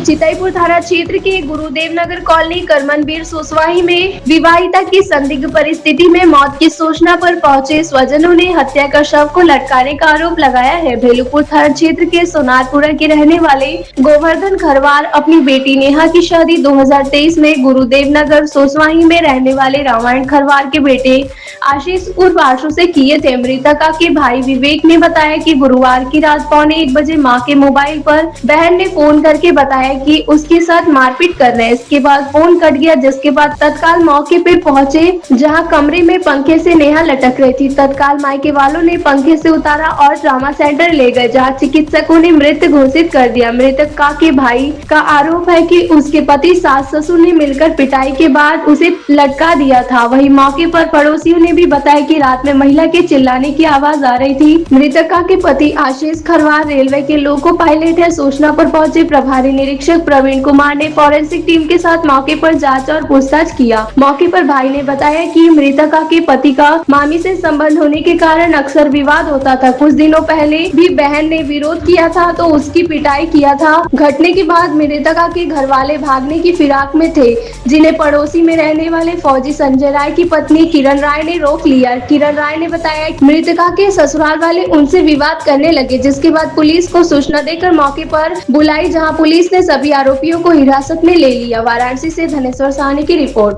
चितईपुर थाना क्षेत्र के गुरुदेव नगर कॉलोनी करमनवीर सोसवाही में विवाहिता की संदिग्ध परिस्थिति में मौत की सूचना पर पहुंचे स्वजनों ने हत्या का शव को लटकाने का आरोप लगाया है। भेलूपुर थाना क्षेत्र के सोनारपुरा के रहने वाले गोवर्धन खरवार अपनी बेटी नेहा की शादी 2023 में गुरुदेव नगर सोसवाही में रहने वाले रामायण खरवार के बेटे आशीष उर्फ आशु से किए थे। मृतका के भाई विवेक ने बताया कि गुरुवार की रात 1:45 बजे मां के मोबाइल पर बहन ने फोन करके बताया कि उसके साथ मारपीट कर रहे हैं। इसके बाद फोन कट गया, जिसके बाद तत्काल मौके पे पहुंचे, जहां कमरे में पंखे से नेहा लटक रही थी। तत्काल मायके वालों ने पंखे से उतारा और ट्रामा सेंटर ले गए, जहां चिकित्सकों ने मृत घोषित कर दिया। मृतका के भाई का आरोप है कि उसके पति सास ससुर ने मिलकर पिटाई के बाद उसे लटका दिया था। वहीं मौके पर पड़ोसियों ने भी बताया कि रात में महिला के चिल्लाने की आवाज आ रही थी। मृतका के पति आशीष खरवार रेलवे के लोको पायलट है। सूचना पर पहुंचे प्रभारी निरीक्षक प्रवीण कुमार ने फॉरेंसिक टीम के साथ मौके पर जांच और पूछताछ किया। मौके पर भाई ने बताया कि मृतका के पति का मामी से संबंध होने के कारण अक्सर विवाद होता था। कुछ दिनों पहले भी बहन ने विरोध किया था तो उसकी पिटाई किया था। घटने के बाद मृतका के घर वाले भागने की फिराक में थे, जिन्हें पड़ोसी में रहने वाले फौजी संजय राय की पत्नी किरण राय ने रोक लिया। किरण राय ने बताया कि मृतका के ससुराल वाले उनसे विवाद करने लगे, जिसके बाद पुलिस को सूचना देकर मौके पर बुलाई, जहां पुलिस ने सभी आरोपियों को हिरासत में ले लिया। वाराणसी से धनेश्वर साहनी की रिपोर्ट।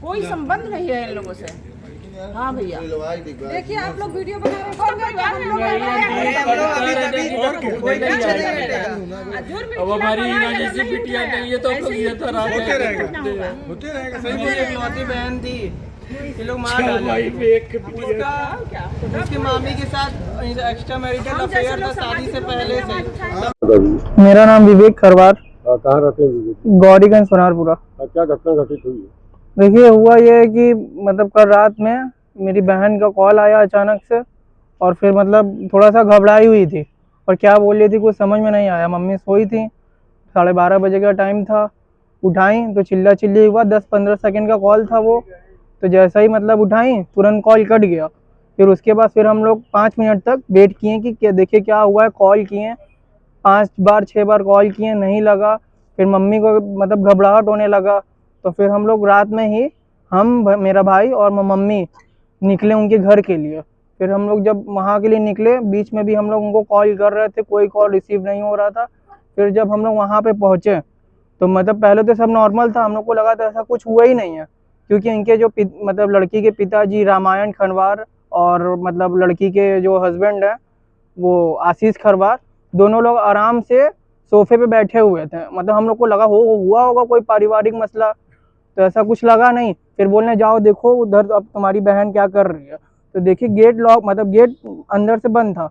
कोई संबंध नहीं है इन लोगों से। हाँ भैया, देखिए आप लोग वीडियो बना रहे अब हमारी जैसी बिटिया नहीं है तो ये तो होते रहेगा। सही बहन थी, ये लोग मार उसकी मामी के साथ एक्स्ट्रा मैरिटल अफेयर था शादी से पहले से। मेरा नाम विवेक खरवार। कहाँ रहते हैं? गौरीगंज सोनारपुरा। क्या घटना घटित हुई है? देखिए हुआ ये है कि मतलब कल रात में मेरी बहन का कॉल आया अचानक से, और फिर मतलब थोड़ा सा घबराई हुई थी और क्या बोल रही थी कुछ समझ में नहीं आया। मम्मी सोई थी, 12:30 बजे का टाइम था, उठाई तो चिल्ला चिल्ली हुआ। 10-15 सेकंड का कॉल था वो, तो जैसा ही मतलब उठाई तुरंत कॉल कट गया। फिर उसके बाद फिर हम लोग 5 मिनट तक वेट किए कि देखिए क्या हुआ है। कॉल किए 5 बार 6 बार कॉल किए, नहीं लगा। फिर मम्मी को मतलब घबराहट होने लगा, तो फिर हम लोग रात में ही मेरा भाई और मम्मी निकले उनके घर के लिए। फिर हम लोग जब वहाँ के लिए निकले, बीच में भी हम लोग उनको कॉल कर रहे थे, कोई कॉल रिसीव नहीं हो रहा था। फिर जब हम लोग वहाँ पे पहुँचे तो मतलब पहले तो सब नॉर्मल था, हम लोग को लगा था ऐसा कुछ हुआ ही नहीं है, क्योंकि इनके जो मतलब लड़की के पिताजी रामायण खरवार और मतलब लड़की के जो हस्बैंड है वो आशीष खरवार, दोनों लोग आराम से सोफे पे बैठे हुए थे। मतलब हम लोग को लगा हुआ होगा कोई पारिवारिक मसला, तो ऐसा कुछ लगा नहीं। फिर बोलने जाओ देखो उधर अब तुम्हारी बहन क्या कर रही है, तो देखिए गेट लॉक, मतलब गेट अंदर से बंद था,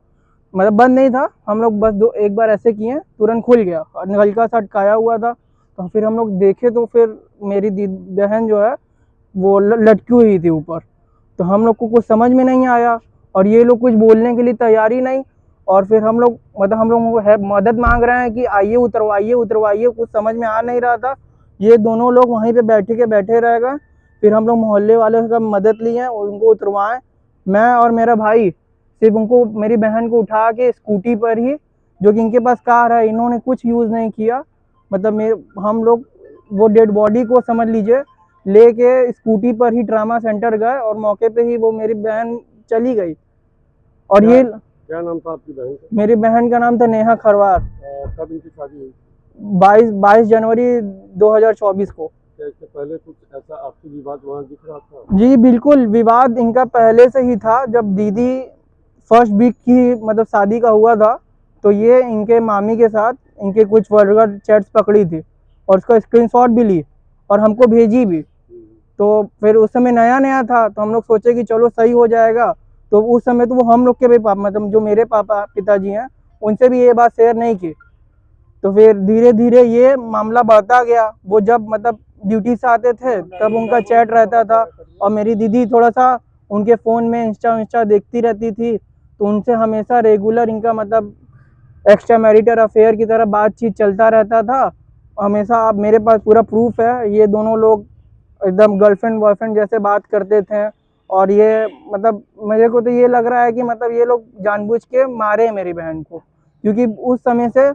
मतलब बंद नहीं था। हम लोग बस एक बार ऐसे किए तुरंत खुल गया और हल्का सा अटकाया हुआ था। तो फिर हम लोग देखे तो फिर मेरी बहन जो है वो लटकी हुई थी ऊपर। तो हम लोग को कुछ समझ में नहीं आया और ये लोग कुछ बोलने के लिए तैयार ही नहीं। और फिर हम लोग मतलब हम लोगों को मदद मांग रहे हैं कि आइए उतरवाइए, कुछ समझ में आ नहीं रहा था। ये दोनों लोग वहीं पे बैठे रह गए। फिर हम लोग मोहल्ले वाले का मदद लिए, उनको उतरवाएं। मैं और मेरा भाई सिर्फ उनको, मेरी बहन को उठा के स्कूटी पर ही, जो कि इनके पास कार है, इन्होंने कुछ यूज़ नहीं किया। मतलब हम लोग वो डेड बॉडी को समझ लीजिए लेके स्कूटी पर ही ट्रामा सेंटर गए और मौके पे ही वो मेरी बहन चली गई। और ये क्या नाम था आपकी बहन का? मेरी बहन का नाम था नेहा खरवार। कब इनकी शादी हुई? 22 जनवरी 2024 को। क्या इससे पहले कुछ ऐसा आपसी विवाद वहाँ दिख रहा था? जी बिल्कुल, विवाद इनका पहले से ही था। जब दीदी फर्स्ट वीक की मतलब शादी का हुआ था, तो ये इनके मामी के साथ इनके कुछ वर्गर चैट्स पकड़ी थी और उसका स्क्रीनशॉट भी ली और हमको भेजी भी। तो फिर उस समय नया था, तो हम लोग सोचे कि चलो सही हो जाएगा। तो उस समय तो वो हम लोग के भी पापा, मतलब जो मेरे पापा पिताजी हैं, उनसे भी ये बात शेयर नहीं की। तो फिर धीरे धीरे ये मामला बढ़ता गया। वो जब मतलब ड्यूटी से आते थे तब उनका चैट रहता था, और मेरी दीदी थोड़ा सा उनके फ़ोन में इंस्टा देखती रहती थी, तो उनसे हमेशा रेगुलर इनका मतलब एक्स्ट्रा मैरिटल अफेयर की तरह बातचीत चलता रहता था हमेशा। अब मेरे पास पूरा प्रूफ है, ये दोनों लोग एकदम गर्लफ्रेंड बॉयफ्रेंड जैसे बात करते थे। और ये मतलब मेरे को तो ये लग रहा है कि मतलब ये लोग जानबूझ के मारे मेरी बहन को, क्योंकि उस समय से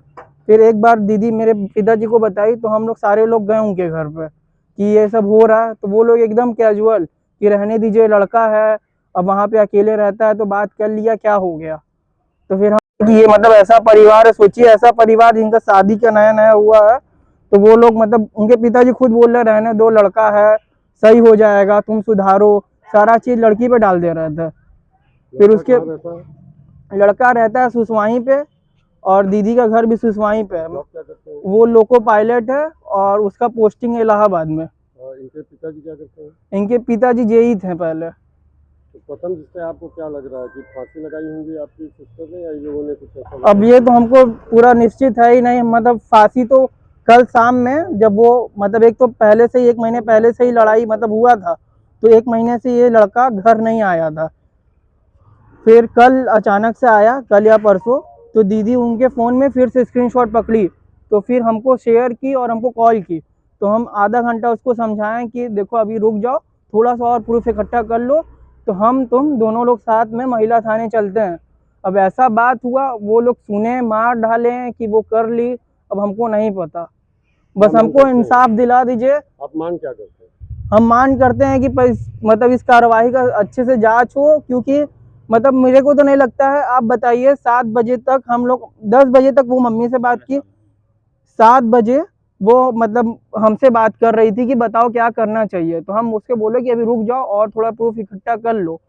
फिर एक बार दीदी मेरे पिताजी को बताई तो हम लोग सारे लोग गए उनके घर पे कि ये सब हो रहा है। तो वो लोग एकदम कैजुअल कि रहने दीजिए, लड़का है, अब वहाँ पे अकेले रहता है तो बात कर लिया, क्या हो गया। तो फिर हम ये मतलब ऐसा परिवार है, सोचिए ऐसा परिवार जिनका शादी का नया नया हुआ है, तो वो लोग मतलब उनके पिताजी खुद बोल रहे रहने दो, लड़का है, सही हो जाएगा, तुम सुधारो, सारा चीज लड़की पे डाल दे रहे थे। फिर उसके लड़का रहता है सुसवाई पे और दीदी का घर भी सुसवाई पे है। वो लोको पायलट है और उसका पोस्टिंग है इलाहाबाद में। इनके पिताजी क्या करते हैं? इनके पिताजी जेई थे पहले। तो प्रथम जिससे आपको क्या लग रहा है कि फांसी लगाई होंगी आपकी सिस्टर ने या इन लोगों ने कुछ ऐसा? अब ये तो हमको पूरा निश्चित है ही नहीं, मतलब फांसी तो कल शाम में जब वो मतलब एक तो पहले से ही 1 महीने पहले से ही लड़ाई मतलब हुआ था, तो 1 महीने से ये लड़का घर नहीं आया था। फिर कल अचानक से आया, कल या परसों, तो दीदी उनके फ़ोन में फिर से स्क्रीनशॉट पकड़ी, तो फिर हमको शेयर की और हमको कॉल की। तो हम आधा घंटा उसको समझाएं कि देखो अभी रुक जाओ, थोड़ा सा और प्रूफ इकट्ठा कर लो, तो हम तुम दोनों लोग साथ में महिला थाने चलते हैं। अब ऐसा बात हुआ, वो लोग सुने, मार डाले कि वो कर ली, अब हमको नहीं पता। बस हमको इंसाफ दिला दीजिए। आप मांग क्या करते हैं? हम मांग करते हैं कि मतलब इस कार्रवाई का अच्छे से जांच हो, क्योंकि मतलब मेरे को तो नहीं लगता है। आप बताइए 7 बजे तक हम लोग, 10 बजे तक वो मम्मी से बात की, 7 बजे वो मतलब हमसे बात कर रही थी कि बताओ क्या करना चाहिए। तो हम उसके बोले कि अभी रुक जाओ और थोड़ा प्रूफ इकट्ठा कर लो।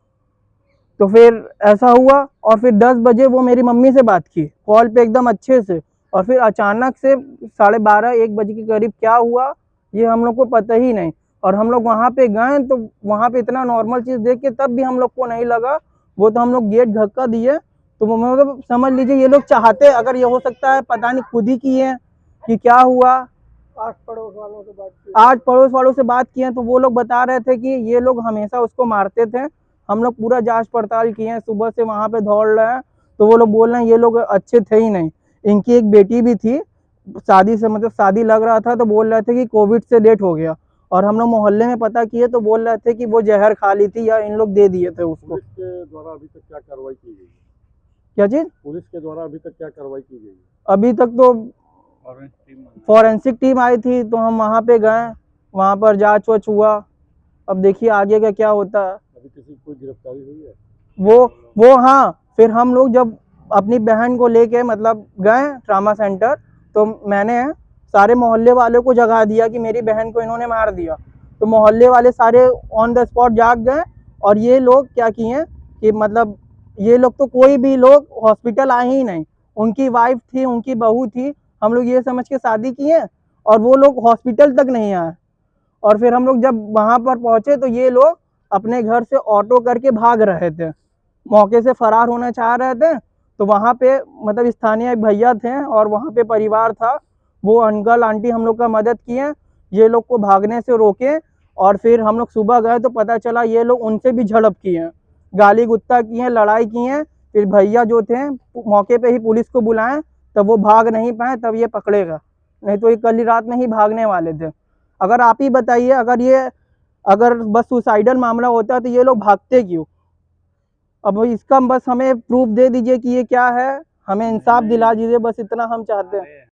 तो फिर ऐसा हुआ और फिर 10 बजे वो मेरी मम्मी से बात की कॉल पे एकदम अच्छे से, और फिर अचानक से 12:30-1 बजे के करीब क्या हुआ ये हम लोग को पता ही नहीं। और हम लोग वहाँ पे गए तो वहाँ पे इतना नॉर्मल चीज़ देख के तब भी हम लोग को नहीं लगा। वो तो हम लोग गेट धक्का दिए, तो वो मतलब समझ लीजिए ये लोग चाहते, अगर ये हो सकता है पता नहीं खुद ही किए कि क्या हुआ। 8 पड़ोस वालों से बात किए तो वो लोग बता रहे थे कि ये लोग हमेशा उसको मारते थे। हम लोग पूरा जांच पड़ताल किए हैं, सुबह से वहाँ पे दौड़ रहे हैं, तो वो लोग बोल रहे हैं ये लोग अच्छे थे ही नहीं। इनकी एक बेटी भी थी, शादी से मतलब शादी लग रहा था, तो बोल रहे थे कि कोविड से डेथ हो गया। और हम लोग मोहल्ले में पता किए तो बोल रहे थे कि वो जहर खा ली थी या इन लोग दे दिए थे उसको। पुलिस के द्वारा अभी तक क्या कार्रवाई की गई? क्या चीज? पुलिस के द्वारा अभी तक क्या कार्रवाई की गई? अभी तक तो फॉरेंसिक टीम आई थी, तो हम वहाँ पे गए, वहाँ पर जांच वाच हुआ। अब देखिए आगे का क्या होता है। अभी किसी की कोई गिरफ्तारी हुई है? वो हाँ, फिर हम लोग जब अपनी बहन को लेके मतलब गए ट्रामा सेंटर, तो मैंने सारे मोहल्ले वालों को जगा दिया कि मेरी बहन को इन्होंने मार दिया। तो मोहल्ले वाले सारे ऑन द स्पॉट जाग गए, और ये लोग क्या किए कि मतलब ये लोग तो कोई भी लोग हॉस्पिटल आए ही नहीं। उनकी वाइफ थी, उनकी बहू थी, हम लोग ये समझ के शादी किए, और वो लोग हॉस्पिटल तक नहीं आए। और फिर हम लोग जब वहाँ पर पहुँचे तो ये लोग अपने घर से ऑटो करके भाग रहे थे, मौके से फरार होना चाह रहे थे। तो वहाँ पे मतलब स्थानीय भैया थे और वहाँ पे परिवार था, वो अंकल आंटी हम लोग का मदद किए, ये लोग को भागने से रोके। और फिर हम लोग सुबह गए तो पता चला ये लोग उनसे भी झड़प किए, गाली गुत्ता किए, लड़ाई किए। फिर भैया जो थे मौके पे ही पुलिस को बुलाएं, तब वो भाग नहीं पाए, तब ये पकड़ेगा, नहीं तो ये कल ही रात में ही भागने वाले थे। अगर आप ही बताइए, अगर बस सुसाइडल मामला होता तो ये लोग भागते क्यों? अब इसका बस हमें प्रूफ दे दीजिए कि ये क्या है, हमें इंसाफ दिला दीजिए, बस इतना हम चाहते हैं।